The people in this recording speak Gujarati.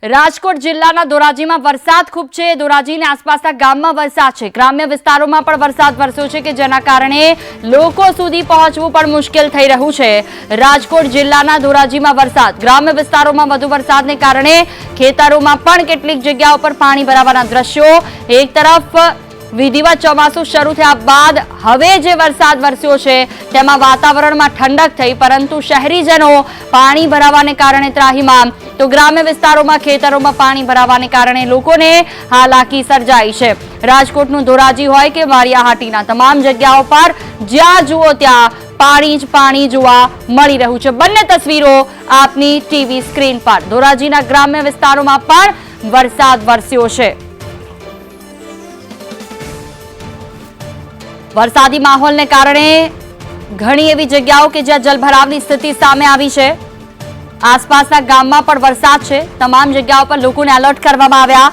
રાજકોટ જિલ્લાના ધોરાજીમાં વરસાદ ખૂબ છે। ધોરાજીની આસપાસના ગામમાં વરસાદ છે। ગ્રામ્ય વિસ્તારોમાં પણ વરસાદ વરસ્યો છે કે જેના કારણે લોકો સુધી પહોંચવું પણ મુશ્કેલ થઈ રહ્યું છે। રાજકોટ જિલ્લાના ધોરાજીમાં વરસાદ, ગ્રામ્ય વિસ્તારોમાં વધુ વરસાદને કારણે ખેતરોમાં પણ કેટલીક જગ્યાઓ પર પાણી ભરાવાના દ્રશ્યો। એક તરફ વિધિવત ચોમાસું શરૂ થયા બાદ હવે જે વરસાદ વરસ્યો છે તેમાં વાતાવરણમાં ઠંડક થઈ, પરંતુ શહેરીજનો પાણી ભરાવાને કારણે ત્રાહીમામ, તો ગ્રામ્ય વિસ્તારોમાં ખેતરોમાં પાણી ભરાવાને કારણે લોકોને હાલાકી સર્જાઈ છે। રાજકોટનું ધોરાજી હોય કે વારિયાહાટીના તમામ જગ્યાઓ પર જ્યાં જુઓ ત્યાં પાણી જ પાણી જોવા મળી રહ્યું છે। બંને તસવીરો આપની ટીવી સ્ક્રીન પર। ધોરાજીના ગ્રામ્ય વિસ્તારોમાં પણ વરસાદ વરસ્યો છે। વરસાદી માહોલને કારણે ઘણી એવી જગ્યાઓ કે જ્યાં જલભરાવની સ્થિતિ સામે આવી છે। આસપાસના ગામમાં પણ વરસાદ છે। તમામ જગ્યાઓ પર લોકોને એલર્ટ કરવામાં આવ્યા।